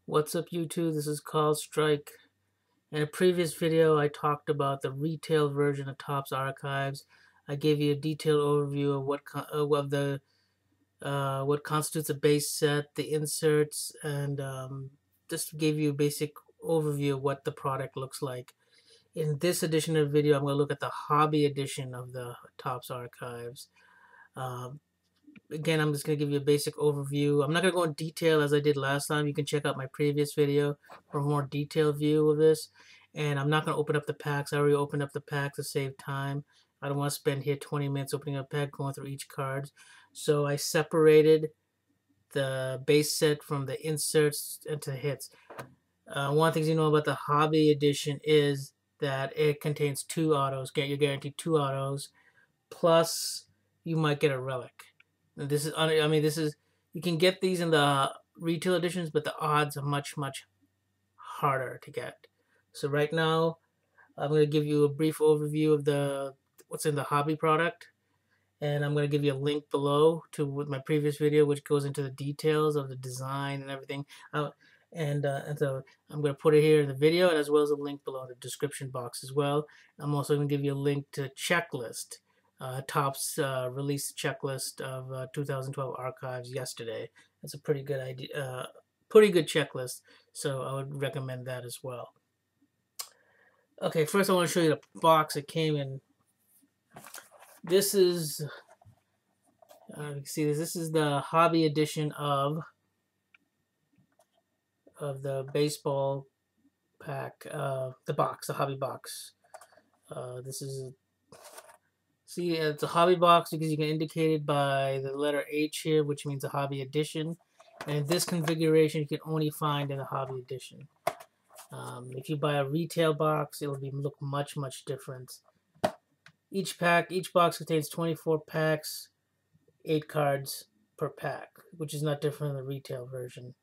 What's up, YouTube? This is Call Strike. In a previous video, I talked about the retail version of Topps Archives. I gave you a detailed overview of what constitutes a base set, the inserts, and just gave you a basic overview of what the product looks like. In this edition of the video, I'm going to look at the hobby edition of the Topps Archives. Um, Again, I'm just going to give you a basic overview. I'm not going to go in detail as I did last time. You can check out my previous video for a more detailed view of this. And I'm not going to open up the packs. I already opened up the pack to save time. I don't want to spend here 20 minutes opening up a pack, going through each card. So I separated the base set from the inserts into hits. One of the things you know about the hobby edition is that it contains 2 autos. You're guaranteed 2 autos. Plus, you might get a relic. This is, I mean, this is, you can get these in the retail editions, but the odds are much, much harder to get. So right now, I'm going to give you a brief overview of what's in the hobby product, and I'm going to give you a link below to my previous video, which goes into the details of the design and everything. And so I'm going to put it here in the video, as well as a link below in the description box as well. I'm also going to give you a link to checklist. Topps released checklist of 2012 archives yesterday. It's a pretty good idea, pretty good checklist. So I would recommend that as well. Okay, first I want to show you the box it came in. This is, you can see this. This is the hobby edition of the baseball pack. The box, the hobby box. This is. See, it's a hobby box because you can indicate it by the letter H here, which means a hobby edition. And this configuration you can only find in a hobby edition. If you buy a retail box, it will look much, much different. Each box contains 24 packs, 8 cards per pack, which is not different than the retail version.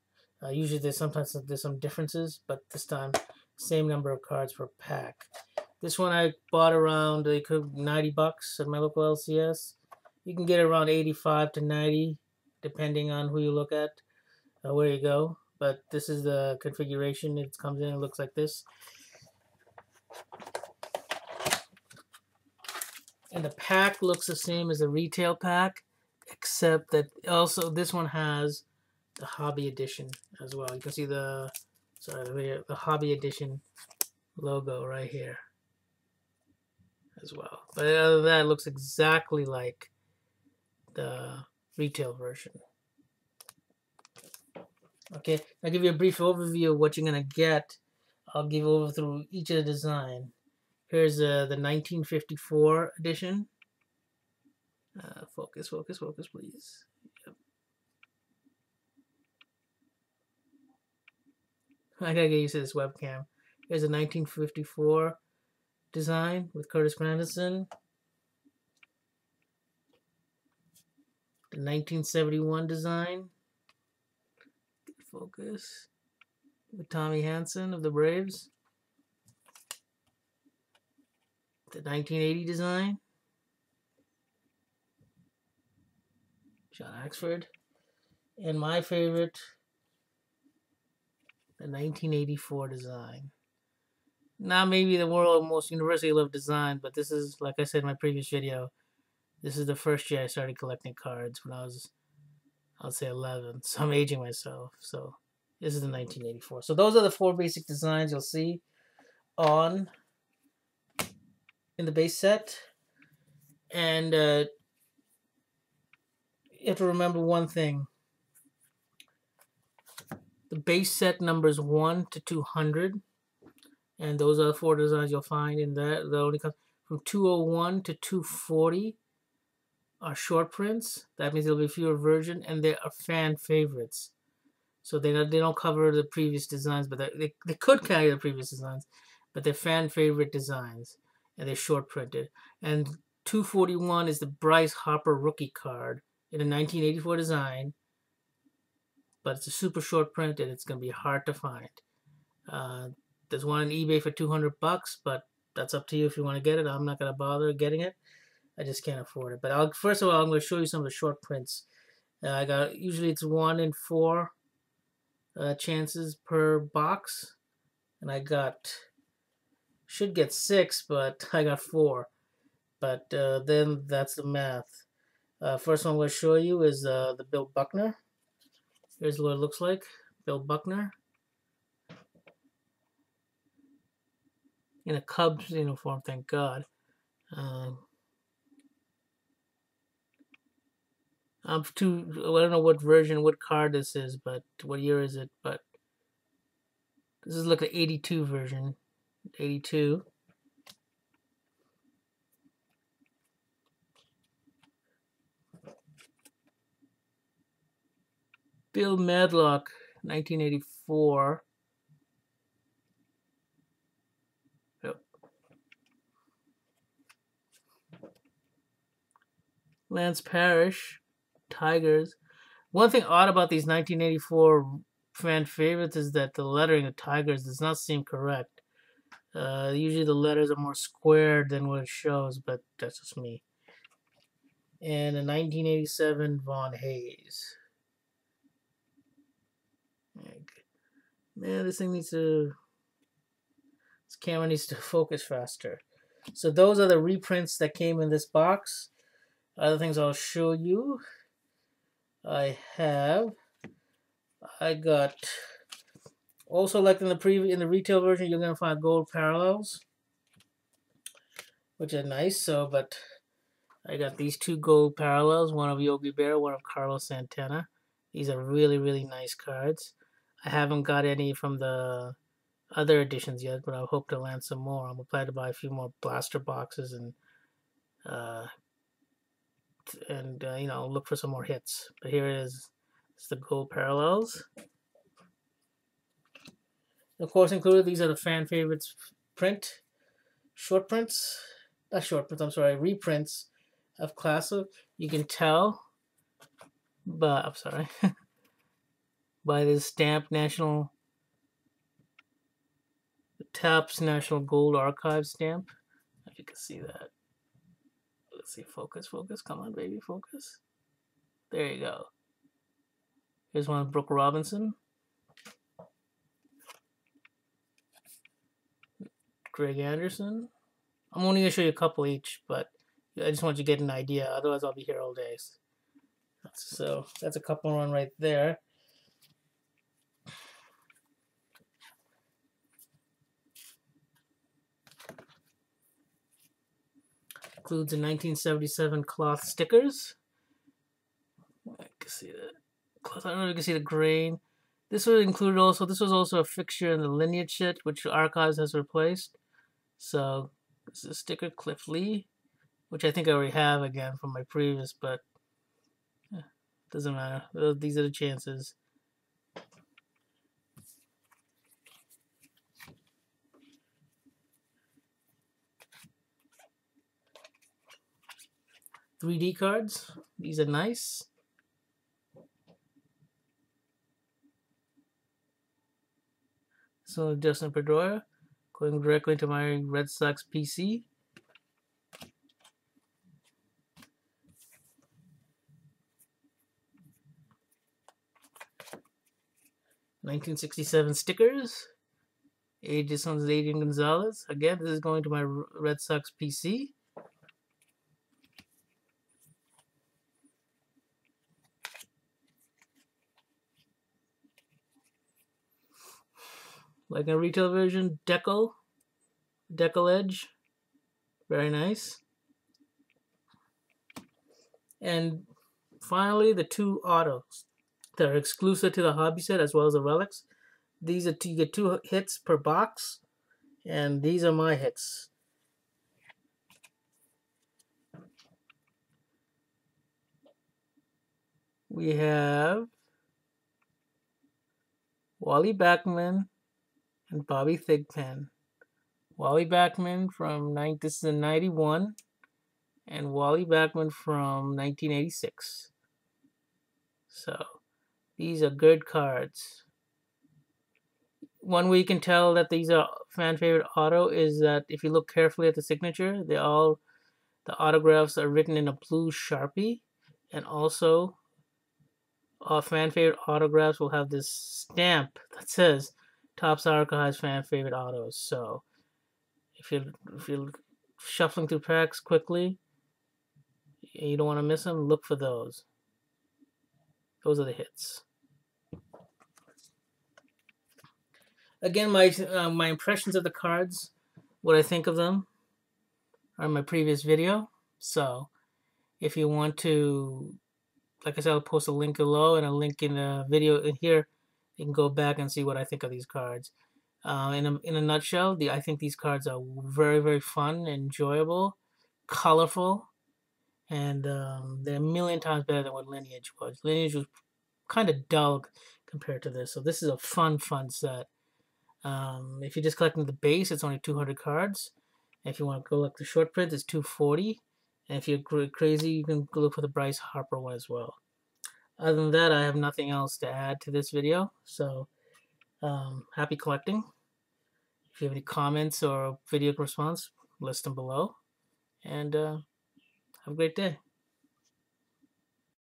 Usually there's some differences, but this time, same number of cards per pack. This one I bought around $90 at my local LCS. You can get it around 85 to 90, depending on who you look at, where you go. But this is the configuration it comes in. It looks like this. And the pack looks the same as the retail pack, except that also this one has the hobby edition as well. You can see the hobby edition logo right here as well. But other than that, it looks exactly like the retail version. Okay, I'll give you a brief overview of what you're going to get. I'll give over through each of the design. Here's the 1954 edition. Focus, please. Yep. I gotta get used to this webcam. Here's a 1954 design with Curtis Granderson. The 1971 design. Focus. With Tommy Hanson of the Braves. The 1980 design. John Axford. And my favorite, the 1984 design. Not maybe the world's most universally loved design, but this is, like I said in my previous video, this is the first year I started collecting cards when I was, I'll say 11. So I'm aging myself. So this is the 1984. So those are the 4 basic designs you'll see in the base set. And you have to remember one thing. The base set numbers 1 to 200. And those are the 4 designs you'll find in that. The only from 201 to 240 are short prints. That means there'll be fewer versions, and they are fan favorites. So they don't cover the previous designs, but they could carry the previous designs, but they're fan favorite designs, and they're short printed. And 241 is the Bryce Harper rookie card in a 1984 design, but it's a super short print, and it's going to be hard to find. There's one on eBay for $200, but that's up to you if you want to get it. I'm not going to bother getting it. I just can't afford it. But first of all, I'm going to show you some of the short prints. I got usually it's 1 in 4 chances per box, and I should get 6, but I got 4. But then that's the math. First one I'm going to show you is the Bill Buckner. Here's what it looks like. Bill Buckner in a Cubs uniform, thank God. I don't know what version, what card this is, but what year is it? But this is like an 82 version. 82. Bill Madlock, 1984. Yep. Lance Parrish, Tigers. One thing odd about these 1984 fan favorites is that the lettering of Tigers does not seem correct. Usually the letters are more squared than what it shows, but that's just me. And a 1987 Von Hayes. Man, this camera needs to focus faster. So those are the reprints that came in this box. Other things I'll show you. I got also, like in the retail version, you're gonna find gold parallels, which are nice. But I got these 2 gold parallels, one of Yogi Berra, one of Carlos Santana. These are really, really nice cards. I haven't got any from the other editions yet, but I hope to land some more. I'm planning to buy a few more blaster boxes and look for some more hits. But here it is. It's the gold parallels. Of course, included, these are the fan favorites reprints of Classic. You can tell, but I'm sorry, by this stamp TAPS National Gold Archive stamp. If you can see that. Let's see, focus, come on, baby, focus. There you go. Here's one of Brooke Robinson. Greg Anderson. I'm only going to show you a couple each, but I just want you to get an idea. Otherwise, I'll be here all day. So that's a couple run right there. Includes the 1977 cloth stickers. I can see that. Cloth, I don't know if you can see the grain. This was included also. This was also a fixture in the Lineage set, which Archives has replaced. So this is a sticker, Cliff Lee, which I think I already have again from my previous, but doesn't matter. These are the chances. .3D cards. These are nice. So Justin Pedroia, going directly to my Red Sox PC. .1967 stickers. This one's Adrian Gonzalez. Again, this is going to my Red Sox PC. Like a retail version, Decal Edge. Very nice. And finally, the 2 autos that are exclusive to the hobby set as well as the relics. These are you get 2 hits per box, and these are my hits. We have Wally Backman and Bobby Thigpen. Wally Backman from this is a 91, and Wally Backman from 1986. So these are good cards. One way you can tell that these are fan favorite auto is that if you look carefully at the signature, the autographs are written in a blue Sharpie, and also fan favorite autographs will have this stamp that says Topps Archives fan favorite autos. So if you're shuffling through packs quickly, you don't want to miss them. Look for those. Those are the hits. Again, my impressions of the cards, what I think of them, are in my previous video. So if you want to, like I said, I'll post a link below and a link in the video in here. You can go back and see what I think of these cards. In a nutshell, I think these cards are very, very fun, enjoyable, colorful, and they're a million times better than what Lineage was. Lineage was kind of dull compared to this, so this is a fun set. If you're just collecting the base, it's only 200 cards. If you want to go look the short print, it's 240. And if you're crazy, you can go look for the Bryce Harper one as well. Other than that, I have nothing else to add to this video. So, happy collecting. If you have any comments or video response, list them below. And have a great day.